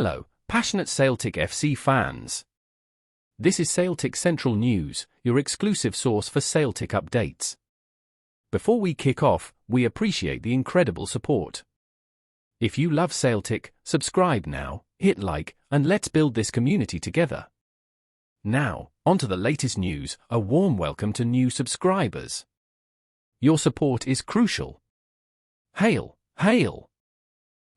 Hello, passionate Celtic FC fans. This is Celtic Central News, your exclusive source for Celtic updates. Before we kick off, we appreciate the incredible support. If you love Celtic, subscribe now, hit like, and let's build this community together. Now, onto the latest news. A warm welcome to new subscribers. Your support is crucial. Hail, hail!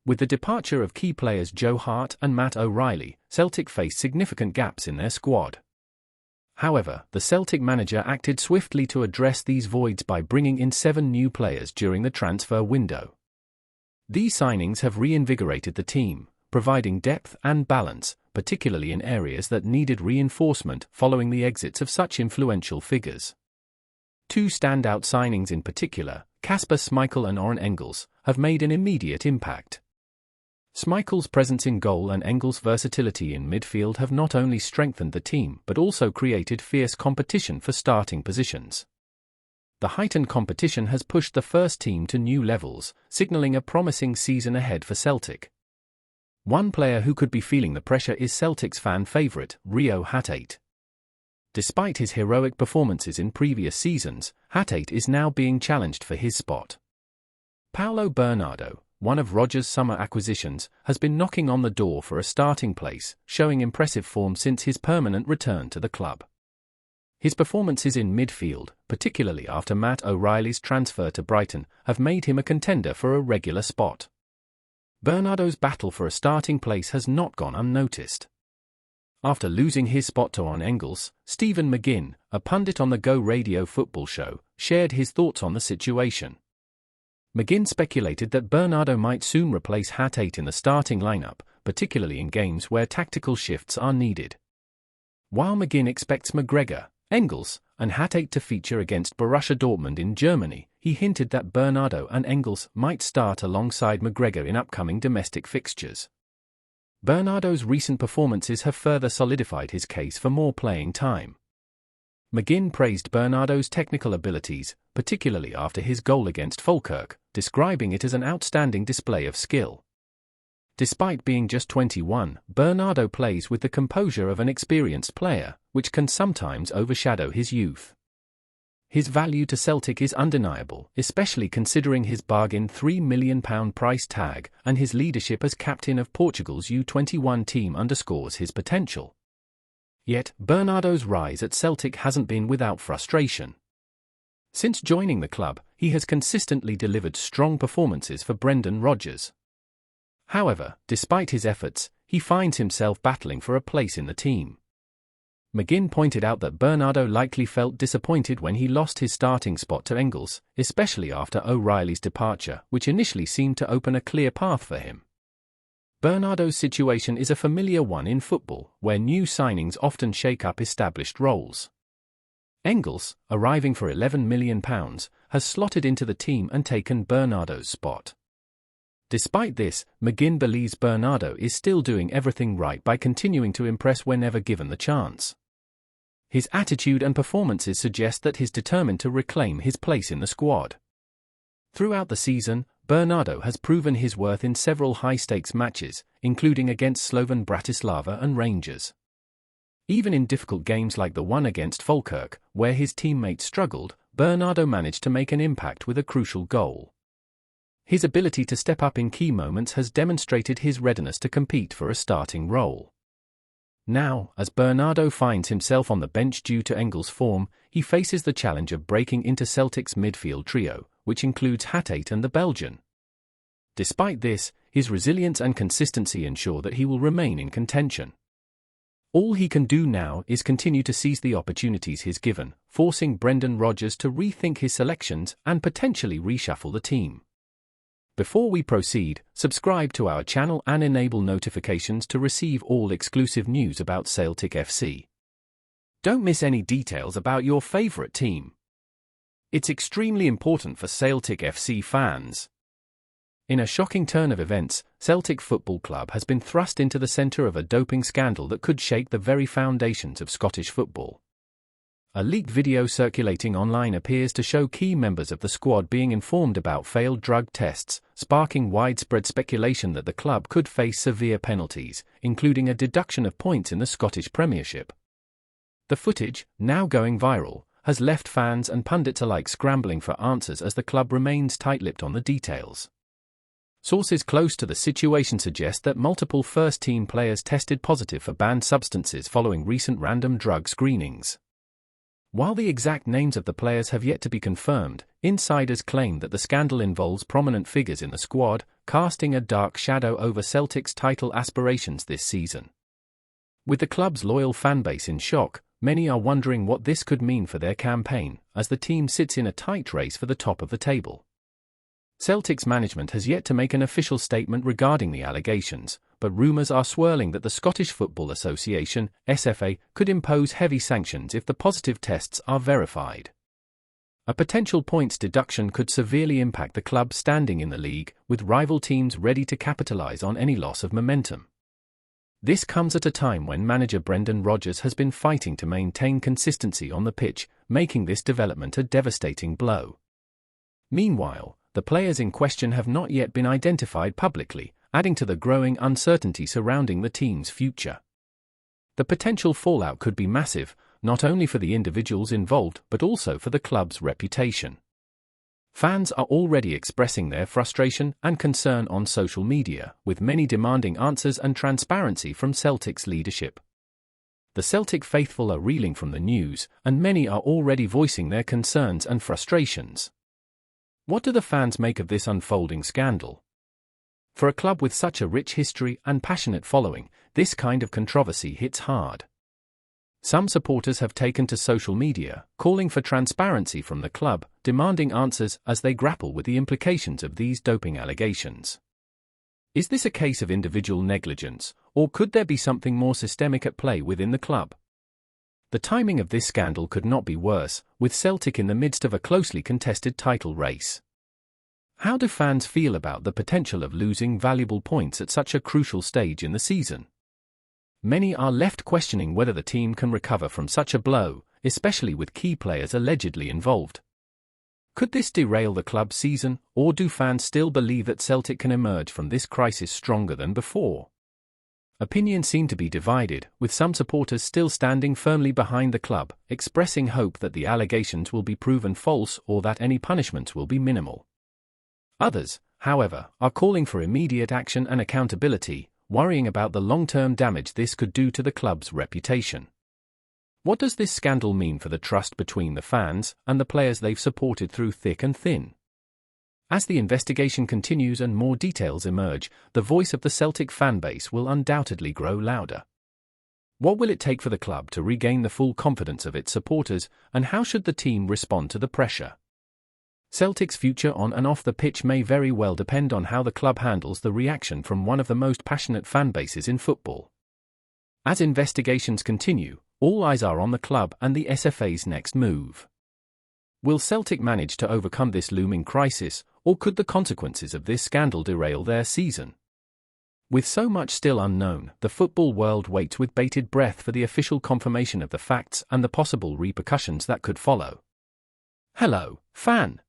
With the departure of key players Joe Hart and Matt O'Reilly, Celtic faced significant gaps in their squad. However, the Celtic manager acted swiftly to address these voids by bringing in 7 new players during the transfer window. These signings have reinvigorated the team, providing depth and balance, particularly in areas that needed reinforcement following the exits of such influential figures. 2 standout signings in particular, Kasper Schmeichel and Orhan Engels, have made an immediate impact. Schmeichel's presence in goal and Engels' versatility in midfield have not only strengthened the team but also created fierce competition for starting positions. The heightened competition has pushed the first team to new levels, signalling a promising season ahead for Celtic. One player who could be feeling the pressure is Celtic's fan favourite, Rio Hatate. Despite his heroic performances in previous seasons, Hatate is now being challenged for his spot. Paulo Bernardo, one of Rodgers' summer acquisitions, has been knocking on the door for a starting place, showing impressive form since his permanent return to the club. His performances in midfield, particularly after Matt O'Reilly's transfer to Brighton, have made him a contender for a regular spot. Bernardo's battle for a starting place has not gone unnoticed. After losing his spot to Orhan Engels, Stephen McGinn, a pundit on the Go Radio football show, shared his thoughts on the situation. McGinn speculated that Bernardo might soon replace Hatate in the starting lineup, particularly in games where tactical shifts are needed. While McGinn expects McGregor, Engels, and Hatate to feature against Borussia Dortmund in Germany, he hinted that Bernardo and Engels might start alongside McGregor in upcoming domestic fixtures. Bernardo's recent performances have further solidified his case for more playing time. McGinn praised Bernardo's technical abilities, particularly after his goal against Falkirk, describing it as an outstanding display of skill. Despite being just 21, Bernardo plays with the composure of an experienced player, which can sometimes overshadow his youth. His value to Celtic is undeniable, especially considering his bargain £3 million price tag, and his leadership as captain of Portugal's U21 team underscores his potential. Yet, Bernardo's rise at Celtic hasn't been without frustration. Since joining the club, he has consistently delivered strong performances for Brendan Rodgers. However, despite his efforts, he finds himself battling for a place in the team. McGinn pointed out that Bernardo likely felt disappointed when he lost his starting spot to Engels, especially after O'Reilly's departure, which initially seemed to open a clear path for him. Bernardo's situation is a familiar one in football, where new signings often shake up established roles. Engels, arriving for £11 million, has slotted into the team and taken Bernardo's spot. Despite this, McGinn believes Bernardo is still doing everything right by continuing to impress whenever given the chance. His attitude and performances suggest that he's determined to reclaim his place in the squad. Throughout the season, Bernardo has proven his worth in several high-stakes matches, including against Slovan Bratislava and Rangers. Even in difficult games like the one against Falkirk, where his teammates struggled, Bernardo managed to make an impact with a crucial goal. His ability to step up in key moments has demonstrated his readiness to compete for a starting role. Now, as Bernardo finds himself on the bench due to Engels' form, he faces the challenge of breaking into Celtic's midfield trio, which includes Hatate and the Belgian. Despite this, his resilience and consistency ensure that he will remain in contention. All he can do now is continue to seize the opportunities he's given, forcing Brendan Rodgers to rethink his selections and potentially reshuffle the team. Before we proceed, subscribe to our channel and enable notifications to receive all exclusive news about Celtic FC. Don't miss any details about your favourite team. It's extremely important for Celtic FC fans. In a shocking turn of events, Celtic Football Club has been thrust into the centre of a doping scandal that could shake the very foundations of Scottish football. A leaked video circulating online appears to show key members of the squad being informed about failed drug tests, sparking widespread speculation that the club could face severe penalties, including a deduction of points in the Scottish Premiership. The footage, now going viral, has left fans and pundits alike scrambling for answers as the club remains tight-lipped on the details. Sources close to the situation suggest that multiple first-team players tested positive for banned substances following recent random drug screenings. While the exact names of the players have yet to be confirmed, insiders claim that the scandal involves prominent figures in the squad, casting a dark shadow over Celtic's title aspirations this season. With the club's loyal fanbase in shock, many are wondering what this could mean for their campaign, as the team sits in a tight race for the top of the table. Celtic's management has yet to make an official statement regarding the allegations, but rumours are swirling that the Scottish Football Association, SFA, could impose heavy sanctions if the positive tests are verified. A potential points deduction could severely impact the club's standing in the league, with rival teams ready to capitalise on any loss of momentum. This comes at a time when manager Brendan Rodgers has been fighting to maintain consistency on the pitch, making this development a devastating blow. Meanwhile, the players in question have not yet been identified publicly, adding to the growing uncertainty surrounding the team's future. The potential fallout could be massive, not only for the individuals involved but also for the club's reputation. Fans are already expressing their frustration and concern on social media, with many demanding answers and transparency from Celtic's leadership. The Celtic faithful are reeling from the news, and many are already voicing their concerns and frustrations. What do the fans make of this unfolding scandal? For a club with such a rich history and passionate following, this kind of controversy hits hard. Some supporters have taken to social media, calling for transparency from the club, demanding answers as they grapple with the implications of these doping allegations. Is this a case of individual negligence, or could there be something more systemic at play within the club? The timing of this scandal could not be worse, with Celtic in the midst of a closely contested title race. How do fans feel about the potential of losing valuable points at such a crucial stage in the season? Many are left questioning whether the team can recover from such a blow, especially with key players allegedly involved. Could this derail the club's season, or do fans still believe that Celtic can emerge from this crisis stronger than before? Opinions seem to be divided, with some supporters still standing firmly behind the club, expressing hope that the allegations will be proven false or that any punishments will be minimal. Others, however, are calling for immediate action and accountability, worrying about the long-term damage this could do to the club's reputation. What does this scandal mean for the trust between the fans and the players they've supported through thick and thin? As the investigation continues and more details emerge, the voice of the Celtic fanbase will undoubtedly grow louder. What will it take for the club to regain the full confidence of its supporters, and how should the team respond to the pressure? Celtic's future on and off the pitch may very well depend on how the club handles the reaction from one of the most passionate fanbases in football. As investigations continue, all eyes are on the club and the SFA's next move. Will Celtic manage to overcome this looming crisis, or could the consequences of this scandal derail their season? With so much still unknown, the football world waits with bated breath for the official confirmation of the facts and the possible repercussions that could follow. Hello, fan!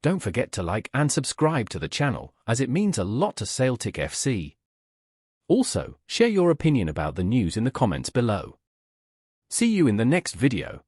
Don't forget to like and subscribe to the channel, as it means a lot to Celtic FC. Also, share your opinion about the news in the comments below. See you in the next video.